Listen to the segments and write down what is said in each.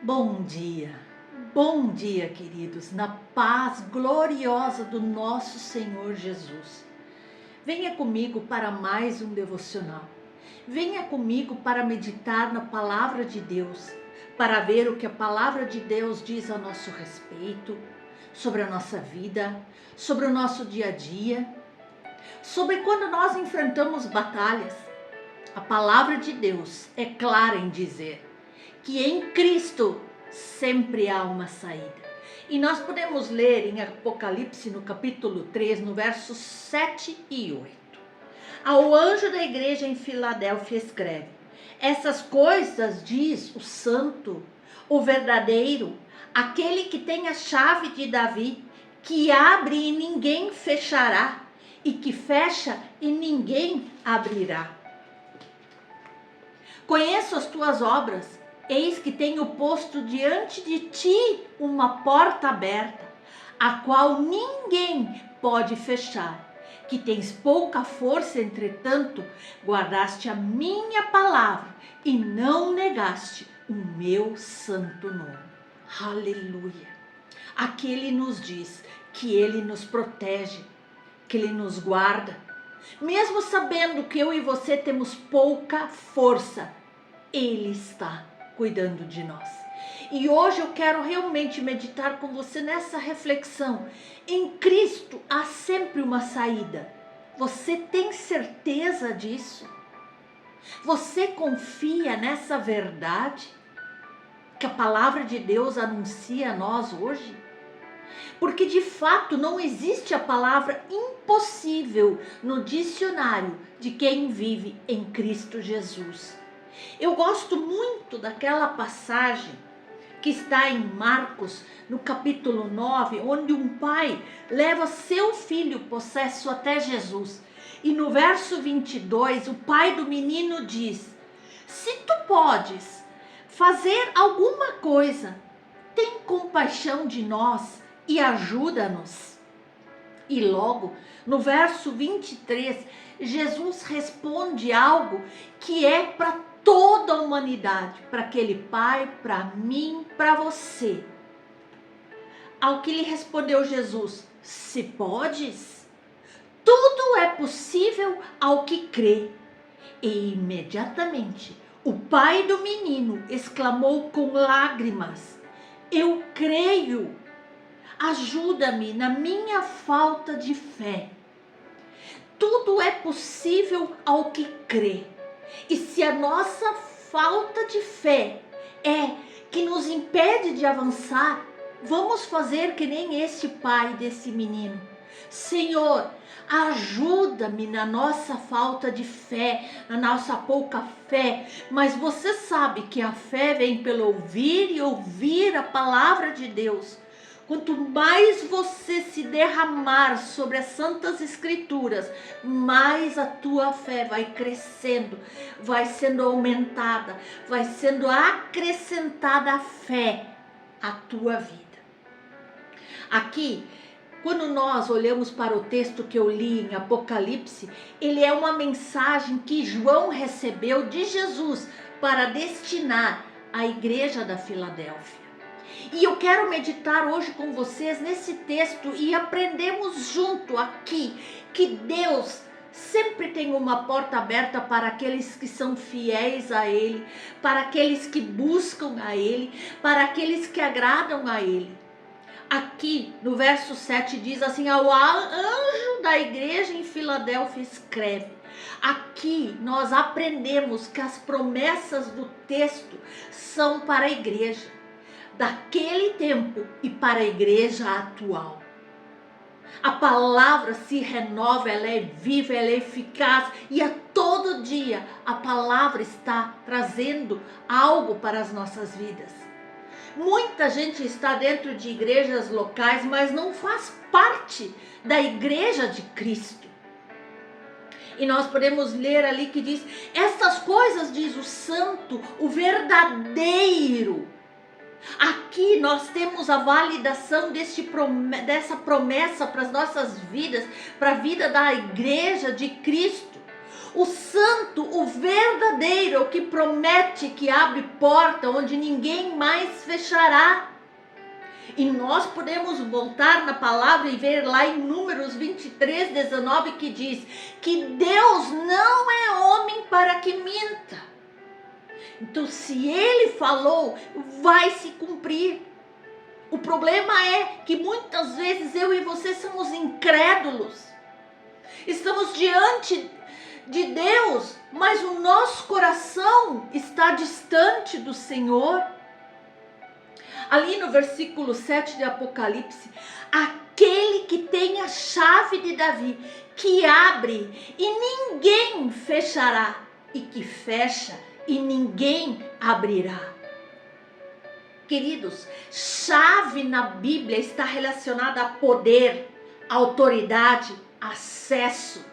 Bom dia, queridos, na paz gloriosa do nosso Senhor Jesus. Venha comigo para mais um devocional. Venha comigo para meditar na palavra de Deus, para ver o que a palavra de Deus diz a nosso respeito, sobre a nossa vida, sobre o nosso dia a dia, sobre quando nós enfrentamos batalhas. A palavra de Deus é clara em dizer que em Cristo sempre há uma saída. E nós podemos ler em Apocalipse, no capítulo 3, no versos 7 e 8. Ao anjo da igreja em Filadélfia escreve: essas coisas diz o santo, o verdadeiro, aquele que tem a chave de Davi, que abre e ninguém fechará, e que fecha e ninguém abrirá. Conheço as tuas obras. Eis que tenho posto diante de ti uma porta aberta, a qual ninguém pode fechar. Que tens pouca força, entretanto, guardaste a minha palavra e não negaste o meu santo nome. Aleluia! Aqui ele nos diz que ele nos protege, que ele nos guarda. Mesmo sabendo que eu e você temos pouca força, ele está cuidando de nós. E hoje eu quero realmente meditar com você nessa reflexão. Em Cristo há sempre uma saída. Você tem certeza disso? Você confia nessa verdade que a palavra de Deus anuncia a nós hoje? Porque de fato não existe a palavra impossível no dicionário de quem vive em Cristo Jesus. Eu gosto muito daquela passagem que está em Marcos, no capítulo 9, onde um pai leva seu filho possesso até Jesus. E no verso 22, o pai do menino diz: se tu podes fazer alguma coisa, tem compaixão de nós e ajuda-nos. E logo, no verso 23, Jesus responde algo que é para toda a humanidade, para aquele pai, para mim, para você. Ao que lhe respondeu Jesus: se podes, tudo é possível ao que crê. E imediatamente o pai do menino exclamou com lágrimas: eu creio, ajuda-me na minha falta de fé. Tudo é possível ao que crê. E se a nossa falta de fé é que nos impede de avançar, vamos fazer que nem esse pai desse menino. Senhor, ajuda-me na nossa falta de fé, na nossa pouca fé. Mas você sabe que a fé vem pelo ouvir e ouvir a palavra de Deus. Quanto mais você se derramar sobre as Santas Escrituras, mais a tua fé vai crescendo, vai sendo aumentada, vai sendo acrescentada a fé à tua vida. Aqui, quando nós olhamos para o texto que eu li em Apocalipse, ele é uma mensagem que João recebeu de Jesus para destinar à igreja da Filadélfia. E eu quero meditar hoje com vocês nesse texto e aprendemos junto aqui que Deus sempre tem uma porta aberta para aqueles que são fiéis a Ele, para aqueles que buscam a Ele, para aqueles que agradam a Ele. Aqui no verso 7 diz assim: ao anjo da igreja em Filadélfia escreve. Aqui nós aprendemos que as promessas do texto são para a igreja daquele tempo e para a igreja atual. A palavra se renova, ela é viva, ela é eficaz e a todo dia a palavra está trazendo algo para as nossas vidas. Muita gente está dentro de igrejas locais, mas não faz parte da igreja de Cristo. E nós podemos ler ali que diz: essas coisas diz o santo, o verdadeiro. Aqui nós temos a validação dessa promessa para as nossas vidas, para a vida da igreja de Cristo. o santo, o verdadeiro, o que promete, que abre porta onde ninguém mais fechará. E nós podemos voltar na palavra e ver lá em Números 23, 19, que diz que Deus não é homem para que minta. Então, se Ele falou, vai se cumprir. O problema é que muitas vezes eu e você somos incrédulos. Estamos diante de Deus, mas o nosso coração está distante do Senhor. Ali no versículo 7 de Apocalipse, aquele que tem a chave de Davi, que abre e ninguém fechará, e que fecha e ninguém abrirá. Queridos, chave na Bíblia está relacionada a poder, autoridade, acesso.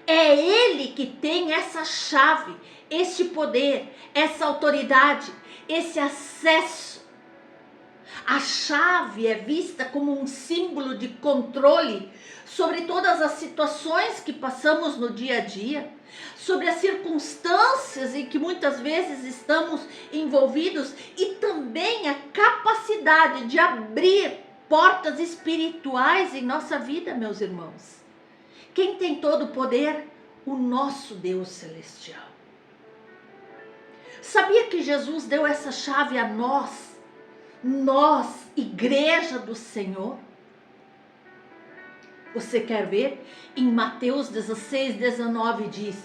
É Ele que tem essa chave, esse poder, essa autoridade, esse acesso. A chave é vista como um símbolo de controle sobre todas as situações que passamos no dia a dia, sobre as circunstâncias em que muitas vezes estamos envolvidos e também a capacidade de abrir portas espirituais em nossa vida, meus irmãos. Quem tem todo o poder? O nosso Deus celestial. Sabia que Jesus deu essa chave a nós, igreja do Senhor? Você quer ver? Em Mateus 16, 19 diz: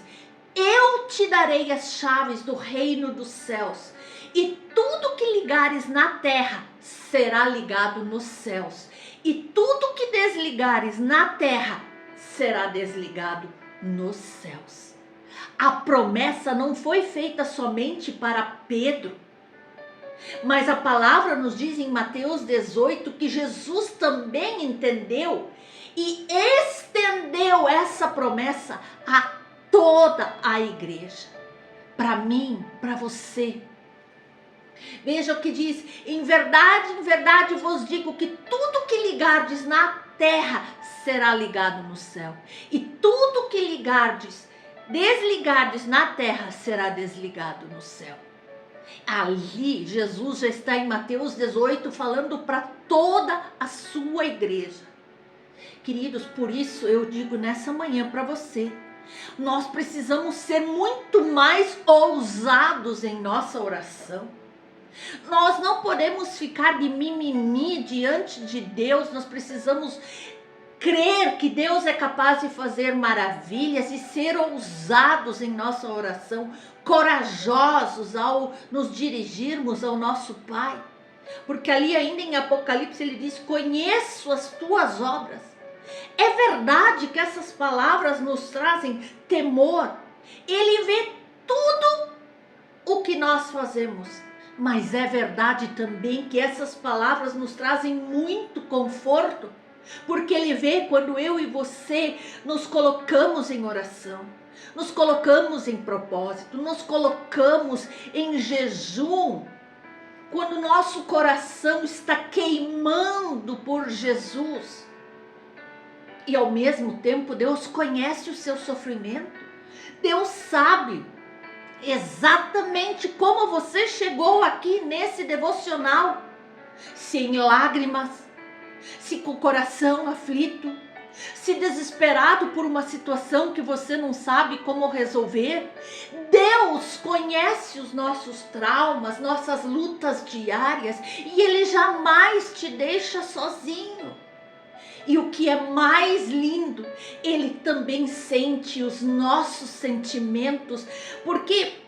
eu te darei as chaves do reino dos céus, e tudo que ligares na terra será ligado nos céus, e tudo que desligares na terra será desligado nos céus. A promessa não foi feita somente para Pedro, mas a palavra nos diz em Mateus 18 que Jesus também entendeu e estendeu essa promessa a toda a igreja. Para mim, para você. Veja o que diz: em verdade vos digo que tudo que ligardes na terra será ligado no céu, e tudo que desligardes na terra será desligado no céu. Ali, Jesus já está em Mateus 18 falando para toda a sua igreja. Queridos, por isso eu digo nessa manhã para você, nós precisamos ser muito mais ousados em nossa oração. Nós não podemos ficar de mimimi diante de Deus, nós precisamos crer que Deus é capaz de fazer maravilhas e ser ousados em nossa oração, corajosos ao nos dirigirmos ao nosso Pai. Porque ali ainda em Apocalipse ele diz: conheço as tuas obras. É verdade que essas palavras nos trazem temor. Ele vê tudo o que nós fazemos. Mas é verdade também que essas palavras nos trazem muito conforto. Porque Ele vê quando eu e você nos colocamos em oração, nos colocamos em propósito, nos colocamos em jejum, quando nosso coração está queimando por Jesus. E ao mesmo tempo Deus conhece o seu sofrimento, Deus sabe exatamente como você chegou aqui nesse devocional, se em lágrimas, se com o coração aflito, se desesperado por uma situação que você não sabe como resolver. Deus conhece os nossos traumas, nossas lutas diárias, e Ele jamais te deixa sozinho. E o que é mais lindo, Ele também sente os nossos sentimentos, porque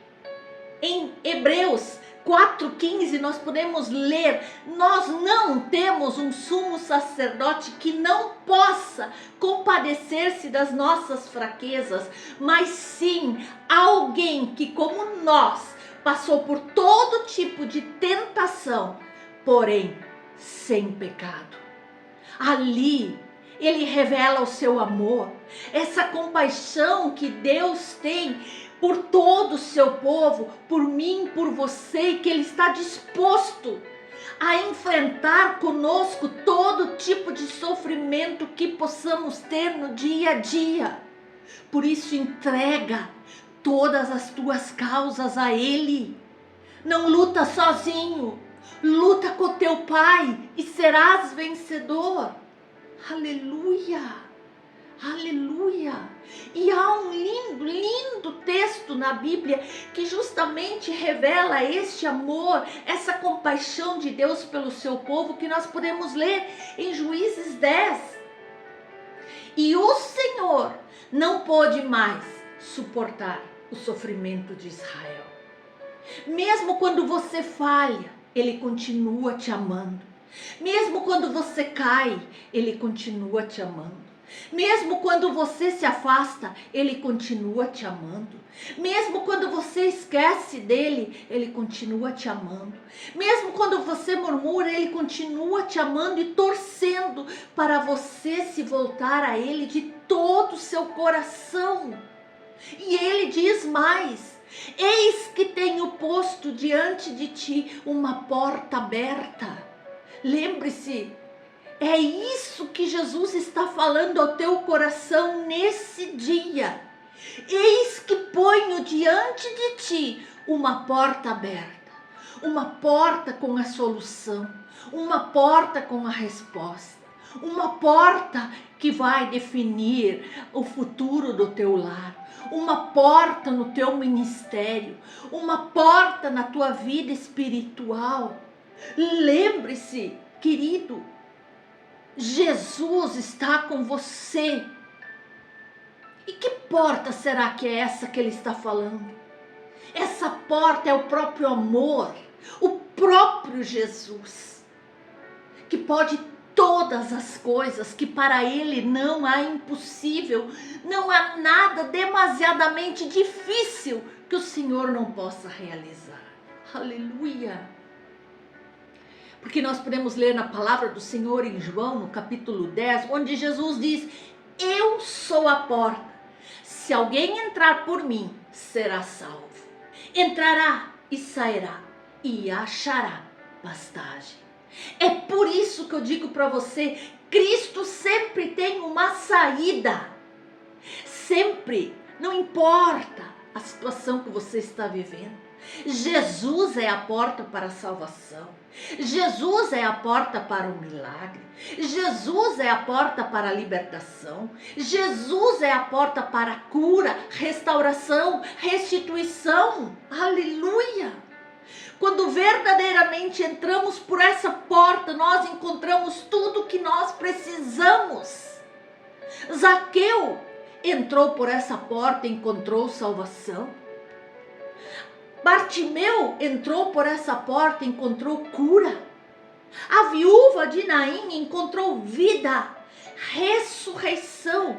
em Hebreus 4,15 nós podemos ler: nós não temos um sumo sacerdote que não possa compadecer-se das nossas fraquezas, mas sim alguém que, como nós, passou por todo tipo de tentação, porém sem pecado. Ali Ele revela o seu amor, essa compaixão que Deus tem por todo o seu povo, por mim, por você, que Ele está disposto a enfrentar conosco todo tipo de sofrimento que possamos ter no dia a dia. Por isso entrega todas as tuas causas a Ele. Não luta sozinho, luta com teu Pai e serás vencedor. Aleluia! Aleluia! E há um lindo, lindo texto na Bíblia que justamente revela este amor, essa compaixão de Deus pelo seu povo, que nós podemos ler em Juízes 10. E o Senhor não pôde mais suportar o sofrimento de Israel. Mesmo quando você falha, Ele continua te amando. Mesmo quando você cai, Ele continua te amando. Mesmo quando você se afasta, Ele continua te amando. Mesmo quando você esquece dele, Ele continua te amando. Mesmo quando você murmura, Ele continua te amando e torcendo para você se voltar a Ele de todo o seu coração. E Ele diz mais: eis que tenho posto diante de ti uma porta aberta. Lembre-se, é isso que Jesus está falando ao teu coração nesse dia. Eis que ponho diante de ti uma porta aberta, uma porta com a solução, uma porta com a resposta, uma porta que vai definir o futuro do teu lar, uma porta no teu ministério, uma porta na tua vida espiritual. Lembre-se, querido, Jesus está com você. E que porta será que é essa que Ele está falando? Essa porta é o próprio amor, o próprio Jesus, que pode todas as coisas, que para Ele não há impossível, não há nada demasiadamente difícil que o Senhor não possa realizar. Aleluia! Porque nós podemos ler na palavra do Senhor em João, no capítulo 10, onde Jesus diz: eu sou a porta. Se alguém entrar por mim, será salvo. Entrará e sairá e achará pastagem. É por isso que eu digo para você, Cristo sempre tem uma saída. Sempre, não importa a situação que você está vivendo. Jesus é a porta para a salvação. Jesus é a porta para o milagre. Jesus é a porta para a libertação. Jesus é a porta para a cura, restauração, restituição. Aleluia! Quando verdadeiramente entramos por essa porta, nós encontramos tudo o que nós precisamos. Zaqueu entrou por essa porta e encontrou salvação. Bartimeu entrou por essa porta e encontrou cura. A viúva de Naim encontrou vida, ressurreição,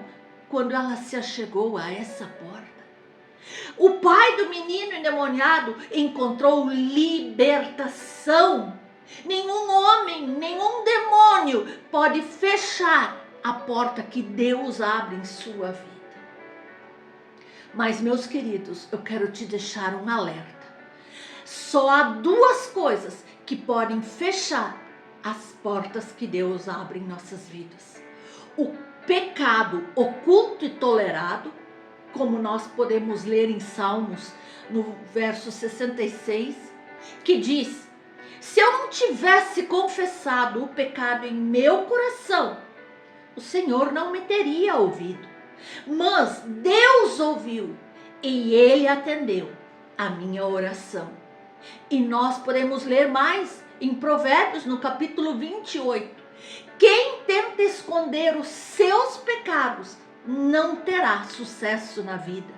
quando ela se achegou a essa porta. O pai do menino endemoniado encontrou libertação. Nenhum homem, nenhum demônio pode fechar a porta que Deus abre em sua vida. Mas, meus queridos, eu quero te deixar um alerta. Só há duas coisas que podem fechar as portas que Deus abre em nossas vidas: o pecado oculto e tolerado, como nós podemos ler em Salmos, no verso 66, que diz: se eu não tivesse confessado o pecado em meu coração, o Senhor não me teria ouvido. Mas Deus ouviu e Ele atendeu a minha oração. E nós podemos ler mais em Provérbios, no capítulo 28. Quem tenta esconder os seus pecados não terá sucesso na vida.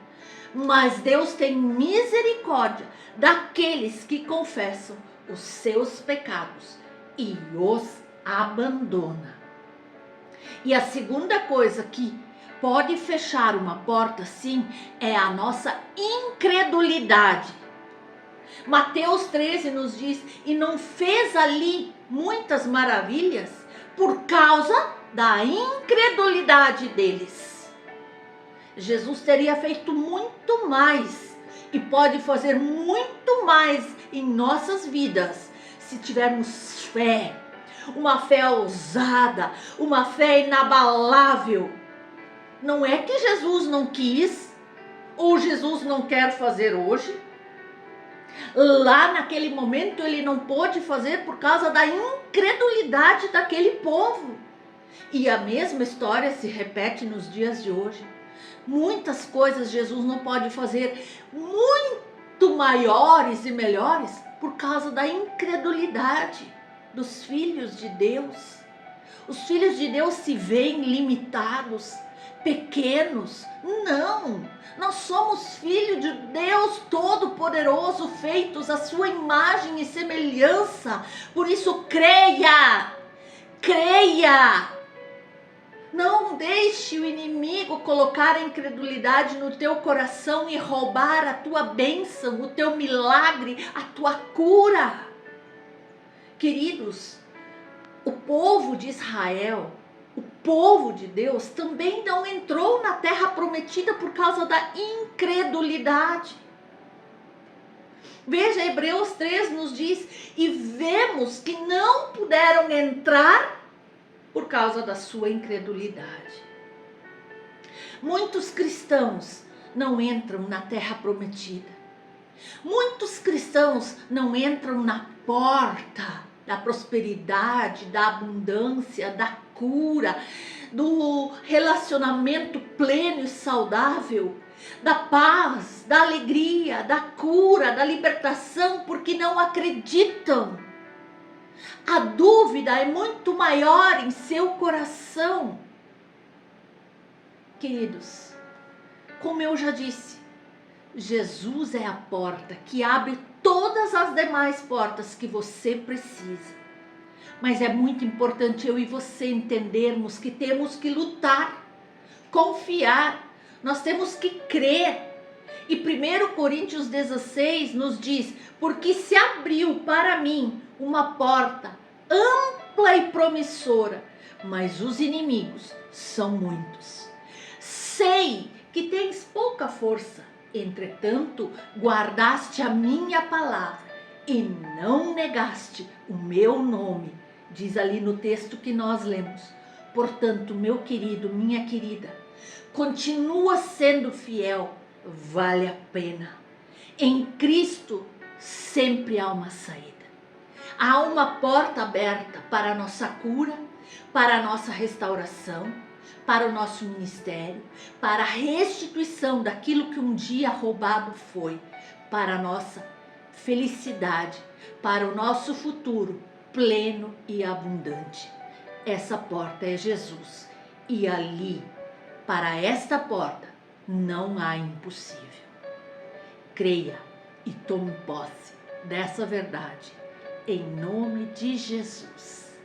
Mas Deus tem misericórdia daqueles que confessam os seus pecados e os abandona. E a segunda coisa que pode fechar uma porta, sim, é a nossa incredulidade. Mateus 13 nos diz: e não fez ali muitas maravilhas por causa da incredulidade deles. Jesus teria feito muito mais e pode fazer muito mais em nossas vidas se tivermos fé, uma fé ousada, uma fé inabalável. Não é que Jesus não quis, ou Jesus não quer fazer hoje. Lá naquele momento ele não pôde fazer por causa da incredulidade daquele povo. E a mesma história se repete nos dias de hoje. Muitas coisas Jesus não pode fazer muito maiores e melhores por causa da incredulidade dos filhos de Deus. Os filhos de Deus se veem limitados, pequenos. Não, nós somos filhos de Deus Todo-Poderoso, feitos à sua imagem e semelhança. Por isso creia, creia. Não deixe o inimigo colocar a incredulidade no teu coração e roubar a tua bênção, o teu milagre, a tua cura. Queridos, o povo de Israel, o povo de Deus também não entrou na terra prometida por causa da incredulidade. Veja, Hebreus 3 nos diz, e vemos que não puderam entrar por causa da sua incredulidade. Muitos cristãos não entram na terra prometida. Muitos cristãos não entram na porta da prosperidade, da abundância, da cura, do relacionamento pleno e saudável, da paz, da alegria, da cura, da libertação, porque não acreditam. A dúvida é muito maior em seu coração. Queridos, como eu já disse, Jesus é a porta que abre todas as demais portas que você precisa. Mas é muito importante eu e você entendermos que temos que lutar, confiar, nós temos que crer. E 1 Coríntios 16 nos diz, porque se abriu para mim uma porta ampla e promissora, mas os inimigos são muitos. Sei que tens pouca força, entretanto guardaste a minha palavra e não negaste o meu nome, diz ali no texto que nós lemos. Portanto, meu querido, minha querida, continua sendo fiel, vale a pena. Em Cristo sempre há uma saída. Há uma porta aberta para a nossa cura, para a nossa restauração, para o nosso ministério, para a restituição daquilo que um dia roubado foi, para a nossa felicidade, para o nosso futuro pleno e abundante. Essa porta é Jesus. E ali, para esta porta, não há impossível. Creia e tome posse dessa verdade, em nome de Jesus.